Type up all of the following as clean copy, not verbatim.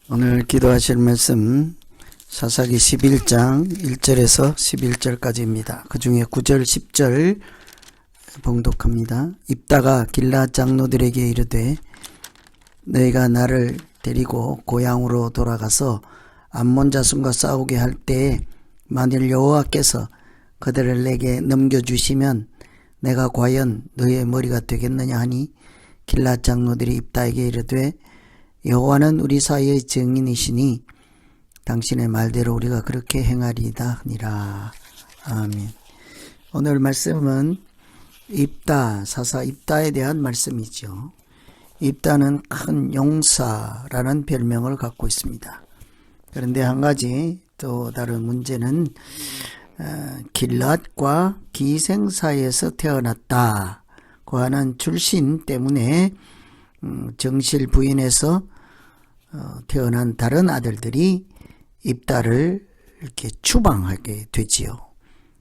오늘 기도하실 말씀 사사기 11장 1절에서 11절까지입니다. 그 중에 9절 10절 봉독합니다. 입다가 길앗 장로들에게 이르되 너희가 나를 데리고 고향으로 돌아가서 암몬 자손과 싸우게 할 때에 만일 여호와께서 그들을 내게 넘겨주시면 내가 과연 너희의 머리가 되겠느냐 하니 길앗 장로들이 입다에게 이르되 여호와는 우리 사이의 증인이시니 당신의 말대로 우리가 그렇게 행하리이다 하니라. 아멘. 오늘 말씀은 입다, 사사 입다에 대한 말씀이죠. 입다는 큰 용사라는 별명을 갖고 있습니다. 그런데 한 가지 또 다른 문제는 길앗과 기생 사이에서 태어났다고 하는 출신 때문에 정실 부인에서 태어난 다른 아들들이 입다를 이렇게 추방하게 되지요.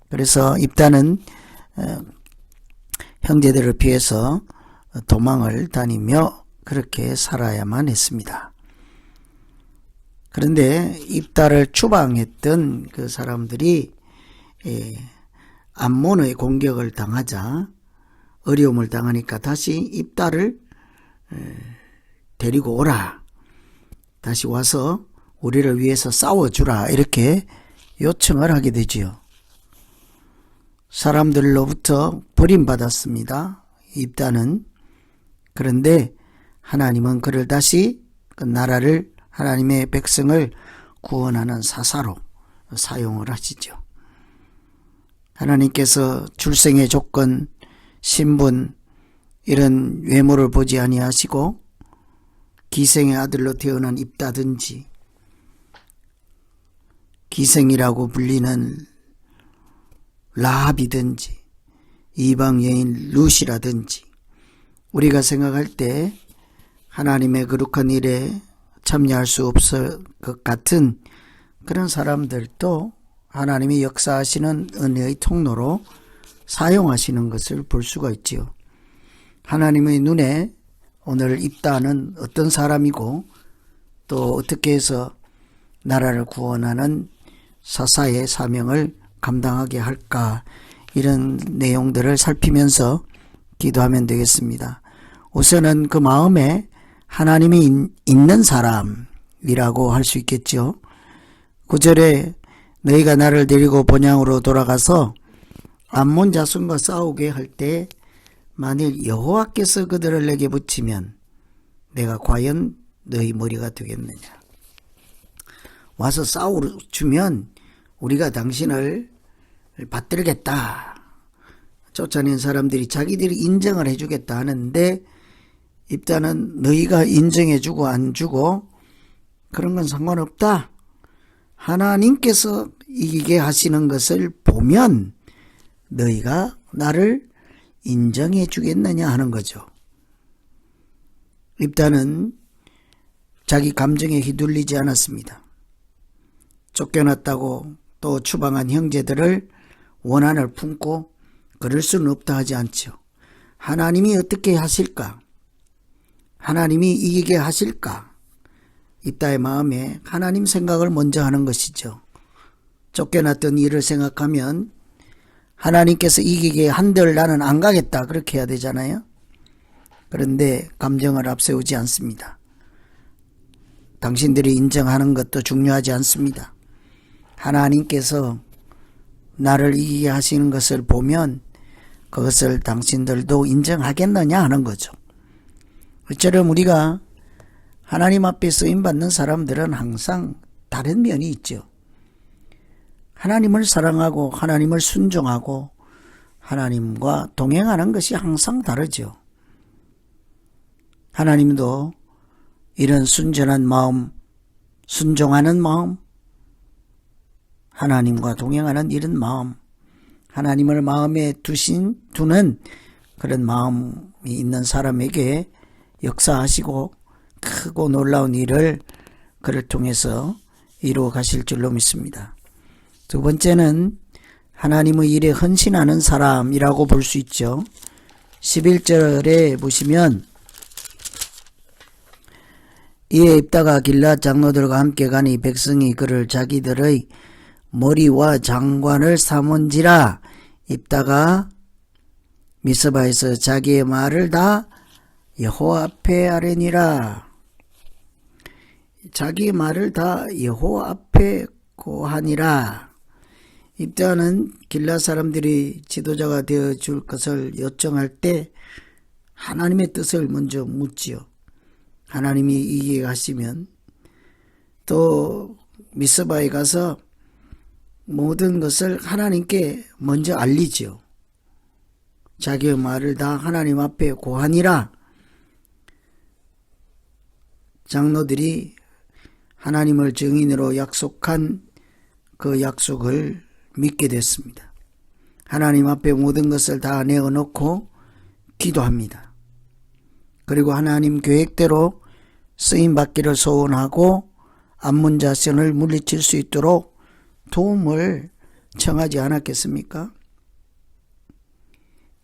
그래서 입다는 형제들을 피해서 도망을 다니며 그렇게 살아야만 했습니다. 그런데 입다를 추방했던 그 사람들이 암몬의 공격을 당하자 어려움을 당하니까 다시 입다를 데리고 오라. 다시 와서 우리를 위해서 싸워주라. 이렇게 요청을 하게 되지요. 사람들로부터 버림받았습니다. 입다는. 그런데 하나님은 그를 다시 그 나라를 하나님의 백성을 구원하는 사사로 사용을 하시죠. 하나님께서 출생의 조건, 신분 이런 외모를 보지 아니하시고 기생의 아들로 태어난 입다든지 기생이라고 불리는 라합이든지 이방 여인 룻이라든지 우리가 생각할 때 하나님의 거룩한 일에 참여할 수 없을 것 같은 그런 사람들도 하나님이 역사하시는 은혜의 통로로 사용하시는 것을 볼 수가 있지요. 하나님의 눈에 오늘 입다는 어떤 사람이고 또 어떻게 해서 나라를 구원하는 사사의 사명을 감당하게 할까, 이런 내용들을 살피면서 기도하면 되겠습니다. 우선은 그 마음에 하나님이 있는 사람이라고 할 수 있겠죠. 9절에 너희가 나를 데리고 본향으로 돌아가서 암몬 자손과 싸우게 할 때 만일 여호와께서 그들을 내게 붙이면 내가 과연 너희 머리가 되겠느냐. 와서 싸워주면 우리가 당신을 받들겠다. 쫓아낸 사람들이 자기들이 인정을 해주겠다 하는데 입다는 너희가 인정해주고 안 주고 그런 건 상관없다. 하나님께서 이기게 하시는 것을 보면 너희가 나를 인정해 주겠느냐 하는 거죠. 입다는 자기 감정에 휘둘리지 않았습니다. 쫓겨났다고 또 추방한 형제들을 원한을 품고 그럴 수는 없다 하지 않죠. 하나님이 어떻게 하실까? 하나님이 이기게 하실까? 입다의 마음에 하나님 생각을 먼저 하는 것이죠. 쫓겨났던 일을 생각하면 하나님께서 이기게 한들 나는 안 가겠다, 그렇게 해야 되잖아요. 그런데 감정을 앞세우지 않습니다. 당신들이 인정하는 것도 중요하지 않습니다. 하나님께서 나를 이기게 하시는 것을 보면 그것을 당신들도 인정하겠느냐 하는 거죠. 이처럼 우리가 하나님 앞에 쓰임받는 사람들은 항상 다른 면이 있죠. 하나님을 사랑하고 하나님을 순종하고 하나님과 동행하는 것이 항상 다르죠. 하나님도 이런 순전한 마음, 순종하는 마음, 하나님과 동행하는 이런 마음, 하나님을 마음에 두는 그런 마음이 있는 사람에게 역사하시고 크고 놀라운 일을 그를 통해서 이루어 가실 줄로 믿습니다. 두 번째는 하나님의 일에 헌신하는 사람이라고 볼 수 있죠. 11절에 보시면 이에 입다가 길앗 장로들과 함께 가니 백성이 그를 자기들의 머리와 장관을 삼은지라. 입다가 미스바에서 자기의 말을 다 여호와 앞에 아뢰니라. 자기의 말을 다 여호와 앞에 고하니라. 입다는 길앗 사람들이 지도자가 되어 줄 것을 요청할 때 하나님의 뜻을 먼저 묻지요. 하나님이 이기게 하시면 또 미스바에 가서 모든 것을 하나님께 먼저 알리지요. 자기의 말을 다 하나님 앞에 고하니라. 장로들이 하나님을 증인으로 약속한 그 약속을 믿게 됐습니다. 하나님 앞에 모든 것을 다 내어놓고 기도합니다. 그리고 하나님 계획대로 쓰임받기를 소원하고 암문자선을 물리칠 수 있도록 도움을 청하지 않았겠습니까?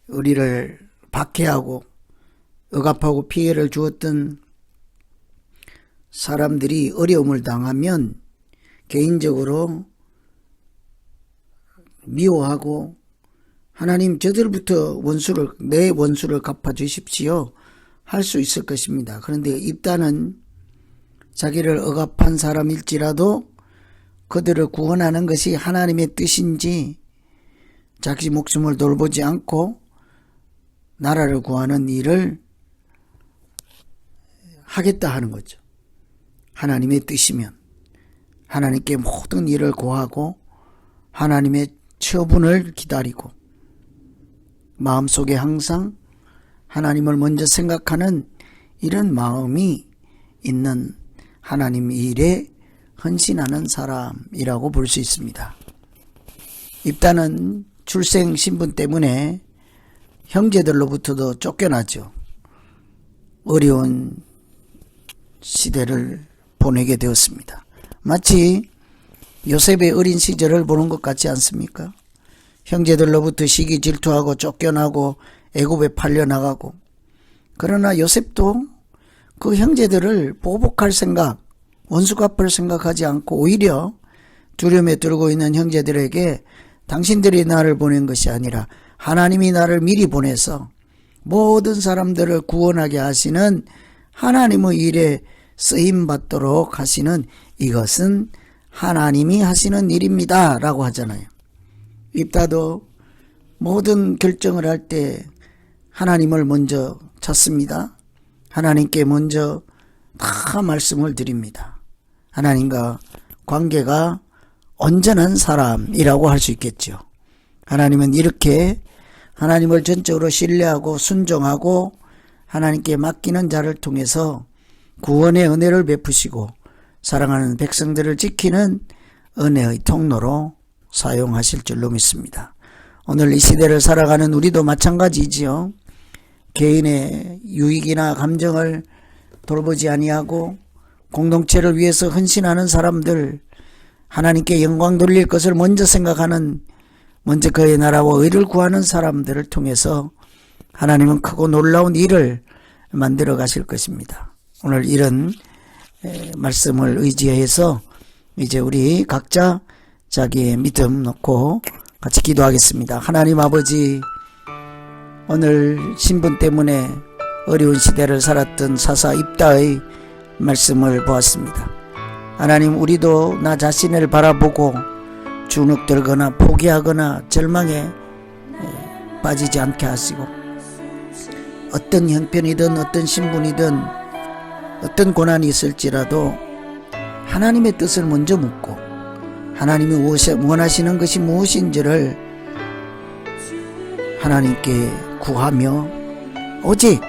우리를 박해하고 억압하고 피해를 주었던 사람들이 어려움을 당하면 개인적으로 미워하고 하나님 저들부터 내 원수를 갚아주십시오 할 수 있을 것입니다. 그런데 입다는 자기를 억압한 사람일지라도 그들을 구원하는 것이 하나님의 뜻인지 자기 목숨을 돌보지 않고 나라를 구하는 일을 하겠다 하는 거죠. 하나님의 뜻이면 하나님께 모든 일을 고하고 하나님의 처분을 기다리고 마음속에 항상 하나님을 먼저 생각하는 이런 마음이 있는 하나님 일에 헌신하는 사람이라고 볼 수 있습니다. 입다는 출생 신분 때문에 형제들로부터도 쫓겨나죠. 어려운 시대를 보내게 되었습니다. 마치 요셉의 어린 시절을 보는 것 같지 않습니까? 형제들로부터 시기 질투하고 쫓겨나고 애굽에 팔려나가고, 그러나 요셉도 그 형제들을 보복할 생각, 원수 갚을 생각하지 않고 오히려 두려움에 떨고 있는 형제들에게 당신들이 나를 보낸 것이 아니라 하나님이 나를 미리 보내서 모든 사람들을 구원하게 하시는 하나님의 일에 쓰임받도록 하시는 이것은 하나님이 하시는 일입니다 라고 하잖아요. 입다도 모든 결정을 할 때 하나님을 먼저 찾습니다. 하나님께 먼저 다 말씀을 드립니다. 하나님과 관계가 온전한 사람이라고 할 수 있겠죠. 하나님은 이렇게 하나님을 전적으로 신뢰하고 순종하고 하나님께 맡기는 자를 통해서 구원의 은혜를 베푸시고 사랑하는 백성들을 지키는 은혜의 통로로 사용하실 줄로 믿습니다. 오늘 이 시대를 살아가는 우리도 마찬가지지요. 개인의 유익이나 감정을 돌보지 아니하고 공동체를 위해서 헌신하는 사람들, 하나님께 영광 돌릴 것을 먼저 생각하는, 먼저 그의 나라와 의를 구하는 사람들을 통해서 하나님은 크고 놀라운 일을 만들어 가실 것입니다. 오늘 이런 말씀을 의지해서 이제 우리 각자 자기의 믿음 놓고 같이 기도하겠습니다. 하나님 아버지, 오늘 신분 때문에 어려운 시대를 살았던 사사 입다의 말씀을 보았습니다. 하나님, 우리도 나 자신을 바라보고 주눅들거나 포기하거나 절망에 빠지지 않게 하시고, 어떤 형편이든 어떤 신분이든 어떤 고난이 있을지라도 하나님의 뜻을 먼저 묻고 하나님이 원하시는 것이 무엇인지를 하나님께 구하며 오직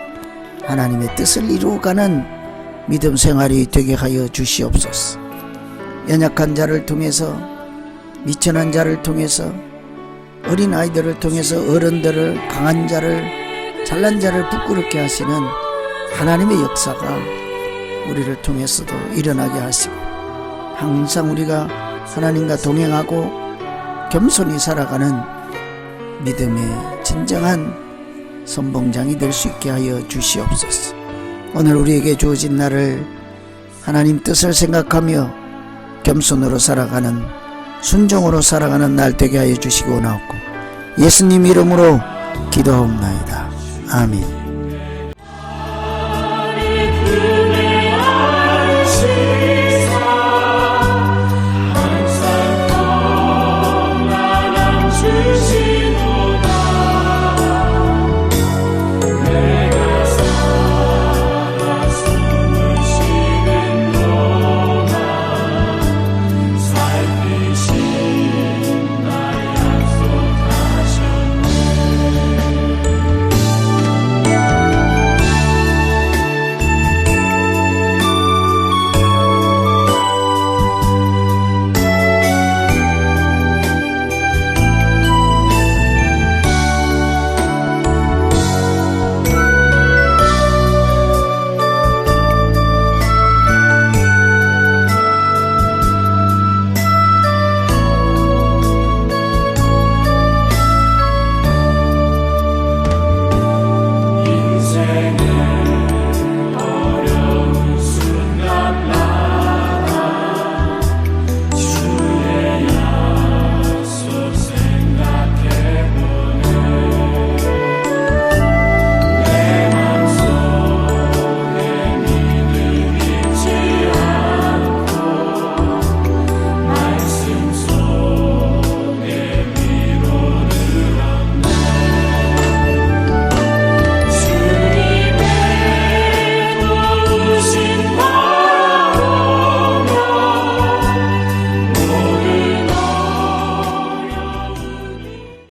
하나님의 뜻을 이루어가는 믿음 생활이 되게 하여 주시옵소서. 연약한 자를 통해서, 미천한 자를 통해서, 어린 아이들을 통해서 어른들을, 강한 자를, 잘난 자를 부끄럽게 하시는 하나님의 역사가 우리를 통해서도 일어나게 하시고, 항상 우리가 하나님과 동행하고 겸손히 살아가는 믿음의 진정한 선봉장이 될 수 있게 하여 주시옵소서. 오늘 우리에게 주어진 날을 하나님 뜻을 생각하며 겸손으로 살아가는, 순종으로 살아가는 날 되게 하여 주시기 원하옵고 예수님 이름으로 기도하옵나이다. 아멘.